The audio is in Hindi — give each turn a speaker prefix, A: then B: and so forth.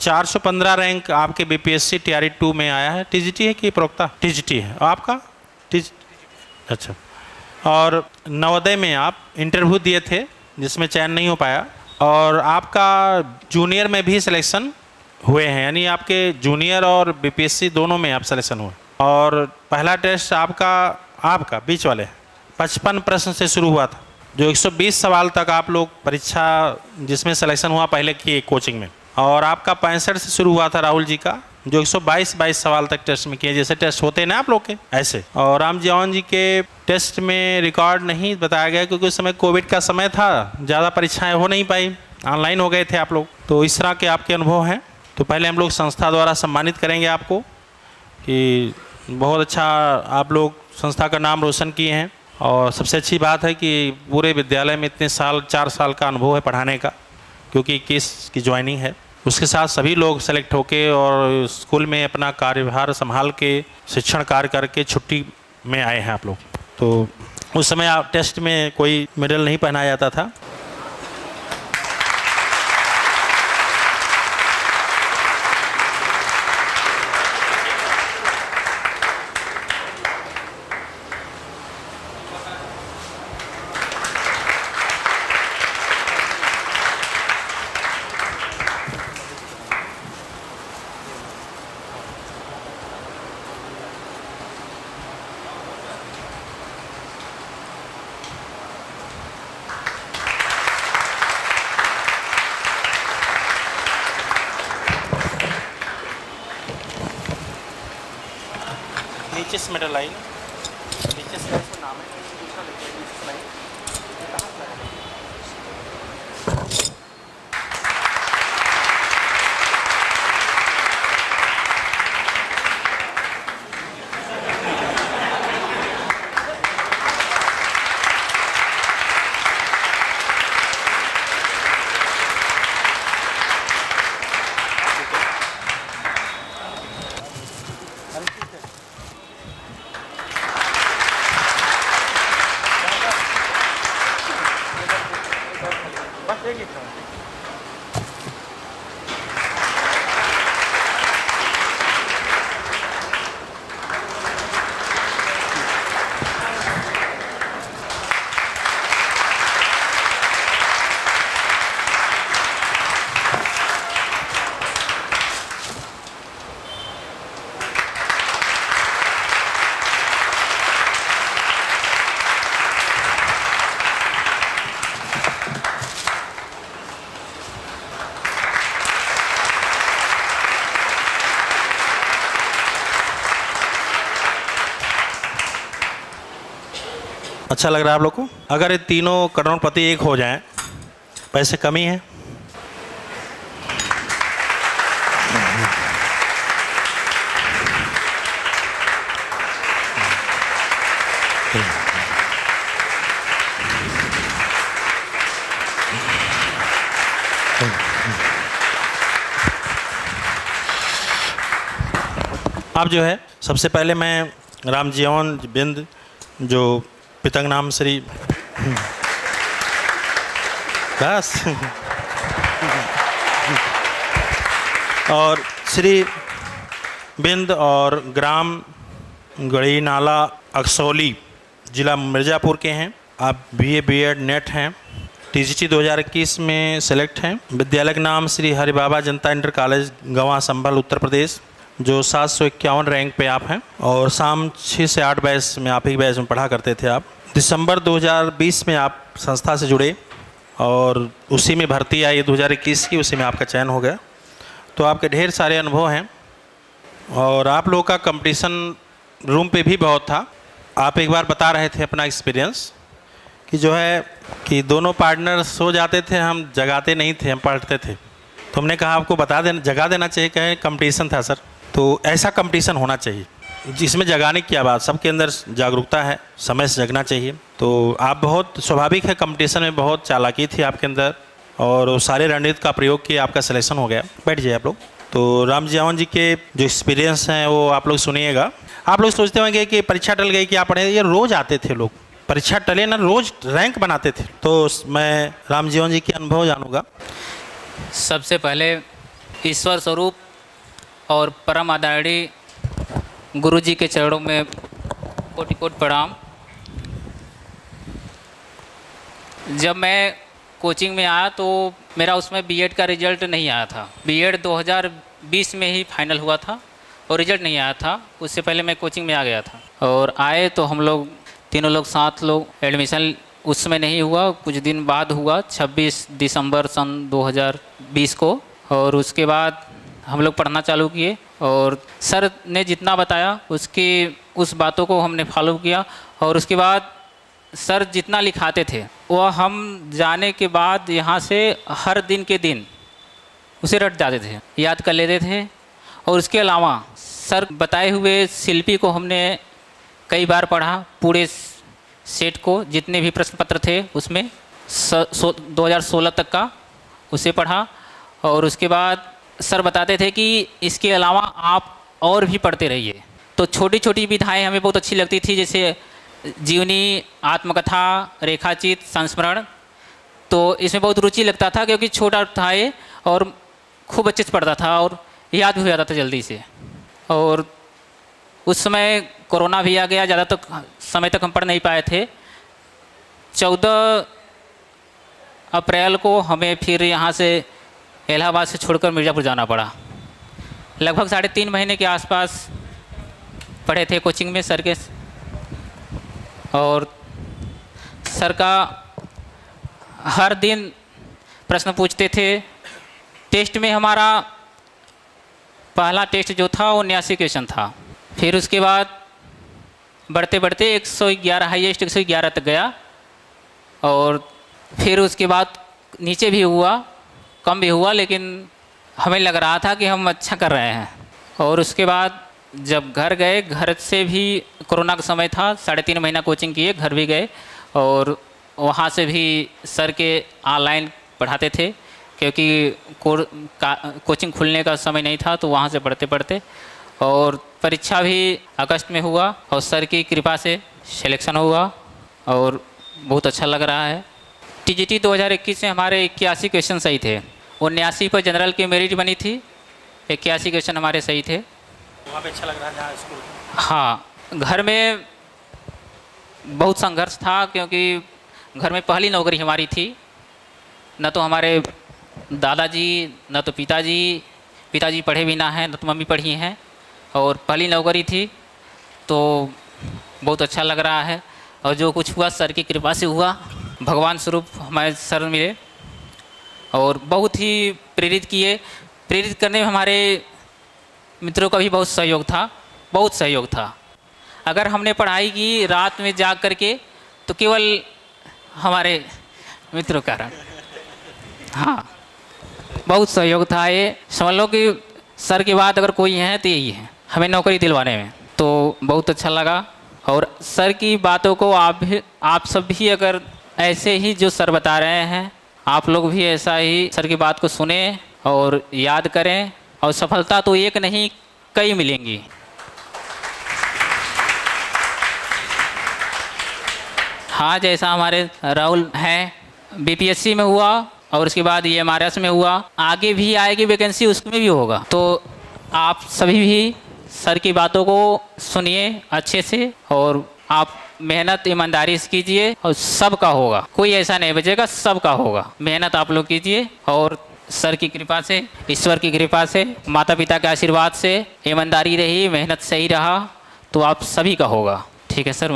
A: 415 रैंक आपके बीपीएससी टीआरई 2 में आया है। टीजीटी है कि प्रोक्ता? टीजीटी है। आपका अच्छा। और नवोदय में आप इंटरव्यू दिए थे जिसमें चयन नहीं हो पाया, और आपका जूनियर में भी सिलेक्शन हुए हैं, यानी आपके जूनियर और बीपीएससी दोनों में आप सिलेक्शन हुए। और पहला टेस्ट आपका बीच वाले 55 प्रश्न से शुरू हुआ था, जो 120 सवाल तक आप लोग परीक्षा जिसमें सिलेक्शन हुआ पहले की कोचिंग में। और आपका 65 से शुरू हुआ था राहुल जी का, जो 122 सवाल तक टेस्ट में किए, जैसे टेस्ट होते हैं ना आप लोग के ऐसे। और राम जीवन जी के टेस्ट में रिकॉर्ड नहीं बताया गया क्योंकि उस समय कोविड का समय था, ज़्यादा परीक्षाएं हो नहीं पाई, ऑनलाइन हो गए थे आप लोग। तो इस तरह के आपके अनुभव हैं। तो पहले हम लोग संस्था द्वारा सम्मानित करेंगे आपको कि बहुत अच्छा आप लोग संस्था का नाम रोशन किए हैं। और सबसे अच्छी बात है कि पूरे विद्यालय में इतने साल 4 साल का अनुभव है पढ़ाने का, क्योंकि 21 की ज्वाइनिंग है। उसके साथ सभी लोग सेलेक्ट होके और स्कूल में अपना कार्यभार संभाल के शिक्षण कार्य करके छुट्टी में आए हैं आप लोग। तो उस समय आप टेस्ट में कोई मेडल नहीं पहनाया जाता था। नीचे से मेडल आई, नीचे से नाम है, दूसरा लिखिए, नीचे से ये कहाँ से है? अच्छा लग रहा है आप लोग को? अगर ये तीनों करोड़पति एक हो जाएं, पैसे कमी है? अब जो है सबसे पहले मैं रामजीवन बिंद, जो पितंग नाम श्री बस और श्री बिंद और ग्राम गड़ी नाला अक्सौली, जिला मिर्ज़ापुर के हैं। आप बीए बीएड नेट हैं, टीजीटी 2021 में सेलेक्ट हैं। विद्यालय का नाम श्री हरि बाबा जनता इंटर कॉलेज गवां संभल उत्तर प्रदेश, जो 751 रैंक पे आप हैं। और शाम 6 से 8 बैच में आप ही बैच में पढ़ा करते थे आप। दिसंबर 2020 में आप संस्था से जुड़े और उसी में भर्ती आई 2021 की, उसी में आपका चयन हो गया। तो आपके ढेर सारे अनुभव हैं और आप लोगों का कंपटीशन रूम पे भी बहुत था। आप एक बार बता रहे थे अपना एक्सपीरियंस कि जो है कि दोनों पार्टनर सो जाते थे, हम जगाते नहीं थे, हम पढ़ते थे। तो हमने कहा आपको जगा देना चाहिए, कहे कंपटीशन था सर। तो ऐसा कंपटीशन होना चाहिए जिसमें जगाने की क्या बात, सबके अंदर जागरूकता है, समय से जगना चाहिए। तो आप बहुत स्वाभाविक है, कंपटीशन में बहुत चालाकी थी आपके अंदर और वो सारे रणनीति का प्रयोग किया, आपका सिलेक्शन हो गया। बैठ जाइए आप लोग। तो राम जीवन जी के जो एक्सपीरियंस हैं वो आप लोग सुनिएगा। आप लोग सोचते होंगे कि परीक्षा टल गई, कि आप पढ़े, ये रोज़ आते थे लोग, परीक्षा टले ना, रोज़ रैंक बनाते थे। तो मैं राम जीवन जी के अनुभव जानूँगा।
B: सबसे पहले ईश्वर स्वरूप और परम आदरणीय गुरु जी के चरणों में कोटि कोटि प्रणाम। जब मैं कोचिंग में आया तो मेरा उसमें बीएड का रिजल्ट नहीं आया था। बीएड 2020 में ही फाइनल हुआ था और रिजल्ट नहीं आया था। उससे पहले मैं कोचिंग में आ गया था और आए तो हम लोग तीनों लोग साथ लोग एडमिशन उसमें नहीं हुआ, कुछ दिन बाद हुआ 26 दिसंबर सन 2020 को। और उसके बाद हम लोग पढ़ना चालू किए और सर ने जितना बताया उस बातों को हमने फॉलो किया। और उसके बाद सर जितना लिखाते थे वह हम जाने के बाद यहाँ से हर दिन के दिन उसे रट जाते थे, याद कर लेते थे। और उसके अलावा सर बताए हुए शिल्पी को हमने कई बार पढ़ा, पूरे सेट को, जितने भी प्रश्न पत्र थे उसमें 2016 तक का उसे पढ़ा। और उसके बाद सर बताते थे कि इसके अलावा आप और भी पढ़ते रहिए। तो छोटी छोटी विधाएँ हमें बहुत अच्छी लगती थी, जैसे जीवनी, आत्मकथा, रेखाचित, संस्मरण। तो इसमें बहुत रुचि लगता था क्योंकि छोटा था ये और खूब अच्छे से पढ़ता था और याद भी हो जाता था जल्दी से। और उस समय कोरोना भी आ गया, ज़्यादा तक समय तक हम पढ़ नहीं पाए थे। 14 अप्रैल को हमें फिर यहाँ से इलाहाबाद से छोड़कर मिर्ज़ापुर जाना पड़ा। लगभग 3.5 महीने के आसपास पढ़े थे कोचिंग में सर के। और सर का हर दिन प्रश्न पूछते थे। टेस्ट में हमारा पहला टेस्ट जो था वो 89 क्वेश्चन था। फिर उसके बाद बढ़ते बढ़ते 111 हाईएस्ट 111 तक गया। और फिर उसके बाद नीचे भी हुआ, कम भी हुआ, लेकिन हमें लग रहा था कि हम अच्छा कर रहे हैं। और उसके बाद जब घर गए, घर से भी कोरोना का समय था, 3.5 महीना कोचिंग किए, घर भी गए और वहाँ से भी सर के ऑनलाइन पढ़ाते थे क्योंकि कोचिंग खुलने का समय नहीं था। तो वहाँ से पढ़ते पढ़ते और परीक्षा भी अगस्त में हुआ और सर की कृपा से सिलेक्शन हुआ और बहुत अच्छा लग रहा है। टीजीटी 2021 में हमारे 81 क्वेश्चन सही थे। 79 पर जनरल की मेरिट बनी थी, 81 क्वेश्चन हमारे सही थे।
A: वहाँ पे अच्छा लग रहा है जहाँ स्कूल?
B: हाँ, घर में बहुत संघर्ष था क्योंकि घर में पहली नौकरी हमारी थी। न तो हमारे दादाजी, न तो पिताजी पढ़े भी ना हैं, न तो मम्मी पढ़ी हैं, और पहली नौकरी थी। तो बहुत अच्छा लग रहा है और जो कुछ हुआ सर की कृपा से हुआ। भगवान स्वरूप हमारे सर मिले और बहुत ही प्रेरित किए। प्रेरित करने में हमारे मित्रों का भी बहुत सहयोग था। अगर हमने पढ़ाई की रात में जाग करके तो केवल हमारे मित्रों के कारण, हाँ, बहुत सहयोग था। ये समझ लो कि सर के बाद अगर कोई है तो यही है हमें नौकरी दिलवाने में। तो बहुत अच्छा लगा। और सर की बातों को आप सब भी अगर ऐसे ही जो सर बता रहे हैं, आप लोग भी ऐसा ही सर की बात को सुने और याद करें। और सफलता तो एक नहीं, कई मिलेंगी। हाँ, जैसा हमारे राहुल हैं, बीपीएससी में हुआ और उसके बाद ये एमआरएस में हुआ, आगे भी आएगी वैकेंसी, उसमें भी होगा। तो आप सभी भी सर की बातों को सुनिए अच्छे से और आप मेहनत ईमानदारी से कीजिए और सबका होगा, कोई ऐसा नहीं बचेगा, सबका होगा। मेहनत आप लोग कीजिए और सर की कृपा से, ईश्वर की कृपा से, माता पिता के आशीर्वाद से ईमानदारी रही, मेहनत सही रहा तो आप सभी का होगा। ठीक है सर।